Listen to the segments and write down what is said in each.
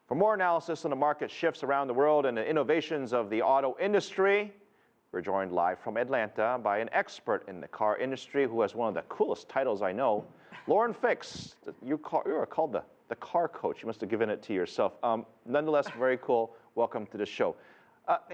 For more analysis on the market shifts around the world and the innovations of the auto industry, we're joined live from Atlanta by an expert in the car industry who has one of the coolest titles I know, Lauren Fix. You are called the car coach. You must have given it to yourself. Nonetheless, very cool. Welcome to the show.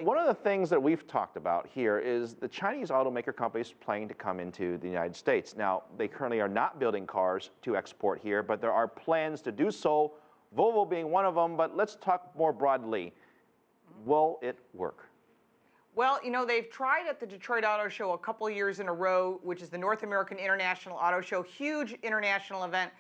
One of the things that we've talked about here is the Chinese automaker companies planning to come into the United States. Now, they currently are not building cars to export here, but there are plans to do so, Volvo being one of them. But let's talk more broadly. Will it work? Well, you know, they've tried at the Detroit Auto Show a couple years in a row, which is the North American International Auto Show, huge international event.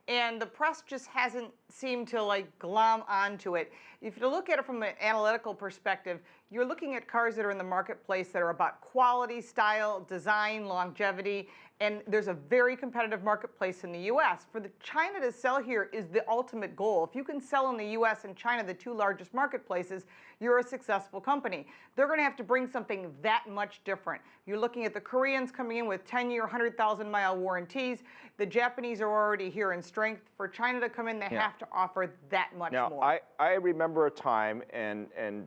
And the press just hasn't seemed to like glom onto it. If you look at it from an analytical perspective, you're looking at cars that are in the marketplace that are about quality, style, design, longevity, and there's a very competitive marketplace in the U.S. For China to sell here is the ultimate goal. If you can sell in the U.S. and China, the two largest marketplaces, you're a successful company. They're going to have to bring something that much different. You're looking at the Koreans coming in with 10-year, 100,000-mile warranties. The Japanese are already here in strength. For China to come in, they have to offer that much more. Now, I remember a time, and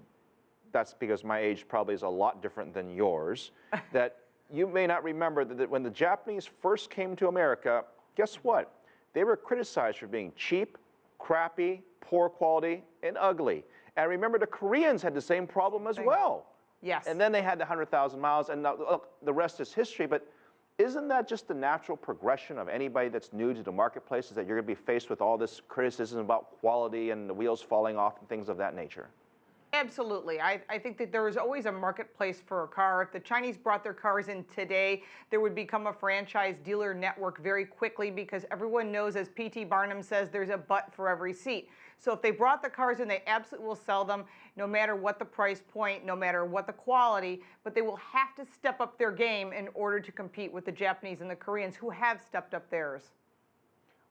that's because my age probably is a lot different than yours, that you may not remember that when the Japanese first came to America, guess what? They were criticized for being cheap, crappy, poor quality, and ugly. And remember, the Koreans had the same problem as well. Yes. And then they had the 100,000 miles, and now, look, the rest is history. But isn't that just the natural progression of anybody that's new to the marketplace, is that you're going to be faced with all this criticism about quality and the wheels falling off and things of that nature? Absolutely. I think that there is always a marketplace for a car. If the Chinese brought their cars in today, there would become a franchise dealer network very quickly, because everyone knows, as P.T. Barnum says, there's a butt for every seat. So if they brought the cars in, they absolutely will sell them, no matter what the price point, no matter what the quality, but they will have to step up their game in order to compete with the Japanese and the Koreans, who have stepped up theirs.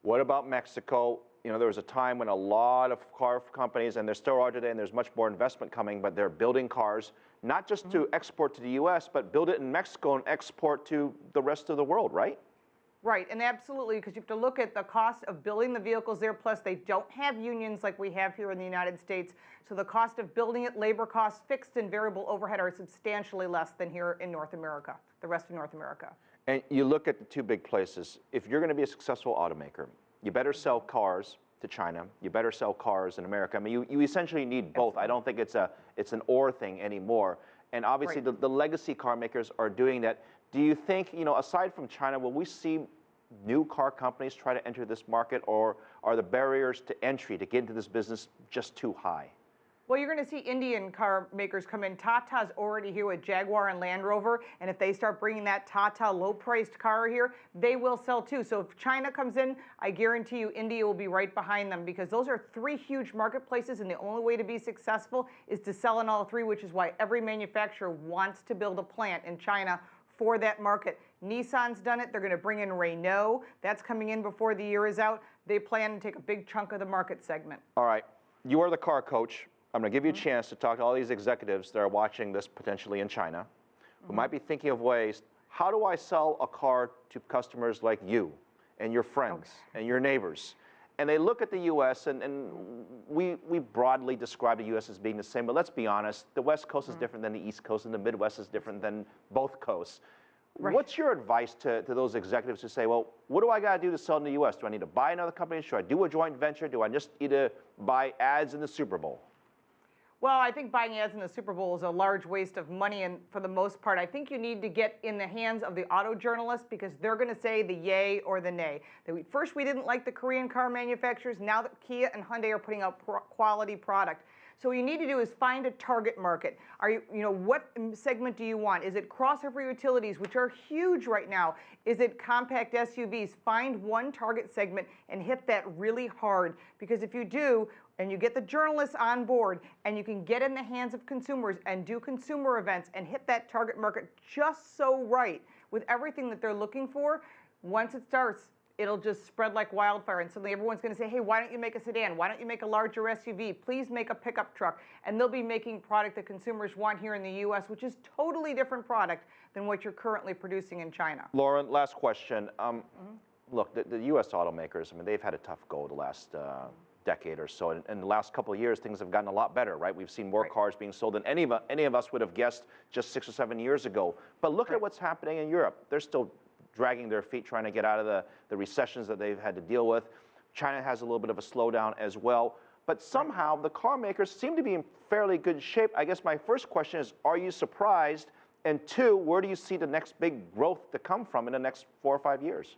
What about Mexico? You know, there was a time when a lot of car companies, and there still are today, and there's much more investment coming, but they're building cars, not just to export to the U.S., but build it in Mexico and export to the rest of the world, right? Right, and absolutely, because you have to look at the cost of building the vehicles there, plus they don't have unions like we have here in the United States, so the cost of building it, labor costs, fixed and variable overhead, are substantially less than here in North America, the rest of North America. And you look at the two big places. If you're going to be a successful automaker, you better sell cars to China. You better sell cars in America. I mean, you essentially need both. I don't think it's an or thing anymore. And obviously, the legacy car makers are doing that. Do you think, you know, aside from China, will we see new car companies try to enter this market, or are the barriers to entry to get into this business just too high? Well, you're going to see Indian car makers come in. Tata's already here with Jaguar and Land Rover, and if they start bringing that Tata low-priced car here, they will sell too. So if China comes in, I guarantee you India will be right behind them, because those are three huge marketplaces, and the only way to be successful is to sell in all three, which is why every manufacturer wants to build a plant in China for that market. Nissan's done it. They're going to bring in Renault. That's coming in before the year is out. They plan to take a big chunk of the market segment. All right. You are the car coach. I'm going to give you a chance to talk to all these executives that are watching this potentially in China, who might be thinking of ways, how do I sell a car to customers like you and your friends and your neighbors? And they look at the U.S., and we broadly describe the U.S. as being the same, but let's be honest, the West Coast is different than the East Coast, and the Midwest is different than both coasts. Right. What's your advice to those executives who say, well, what do I got to do to sell in the U.S.? Do I need to buy another company? Should I do a joint venture? Do I just need to buy ads in the Super Bowl? Well, I think buying ads in the Super Bowl is a large waste of money, and for the most part, I think you need to get in the hands of the auto journalists, because they're going to say the yay or the nay. First, we didn't like the Korean car manufacturers. Now that Kia and Hyundai are putting out quality product. So what you need to do is find a target market. What segment do you want? Is it crossover utilities, which are huge right now? Is it compact SUVs? Find one target segment and hit that really hard, because if you do, and you get the journalists on board, and you can get in the hands of consumers and do consumer events and hit that target market just so right with everything that they're looking for, once it starts, it'll just spread like wildfire. And suddenly everyone's going to say, hey, why don't you make a sedan? Why don't you make a larger SUV? Please make a pickup truck. And they'll be making product that consumers want here in the U.S., which is totally different product than what you're currently producing in China. Lauren, last question. Look, the U.S. automakers, I mean, they've had a tough go the last decade or so. And in the last couple of years, things have gotten a lot better, right? We've seen more cars being sold than any of us would have guessed just 6 or 7 years ago. But look at what's happening in Europe. They're still dragging their feet trying to get out of the recessions that they've had to deal with. China has a little bit of a slowdown as well. But somehow the car makers seem to be in fairly good shape. I guess my first question is, are you surprised? And two, where do you see the next big growth to come from in the next 4 or 5 years?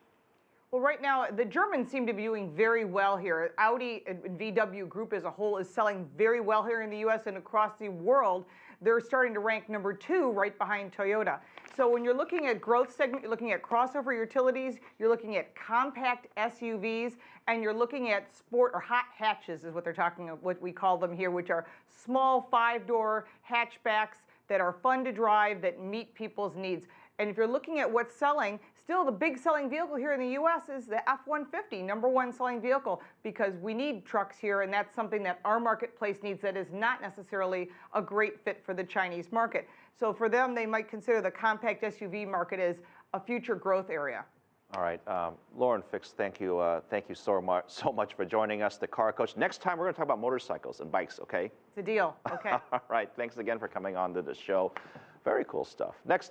Well, right now, the Germans seem to be doing very well here. Audi and VW Group as a whole is selling very well here in the U.S. and across the world. They're starting to rank number 2 right behind Toyota. So when you're looking at growth segment, you're looking at crossover utilities, you're looking at compact SUVs, and you're looking at sport or hot hatches is what they're talking about, what we call them here, which are small 5-door hatchbacks that are fun to drive, that meet people's needs. And if you're looking at what's selling, still the big selling vehicle here in the U.S. is the F-150, #1 selling vehicle, because we need trucks here, and that's something that our marketplace needs that is not necessarily a great fit for the Chinese market. So for them, they might consider the compact SUV market as a future growth area. All right, Lauren Fix, thank you so much for joining us, the Car Coach. Next time, we're going to talk about motorcycles and bikes, okay? It's a deal, okay. All right, thanks again for coming on to the show. Very cool stuff. Next up.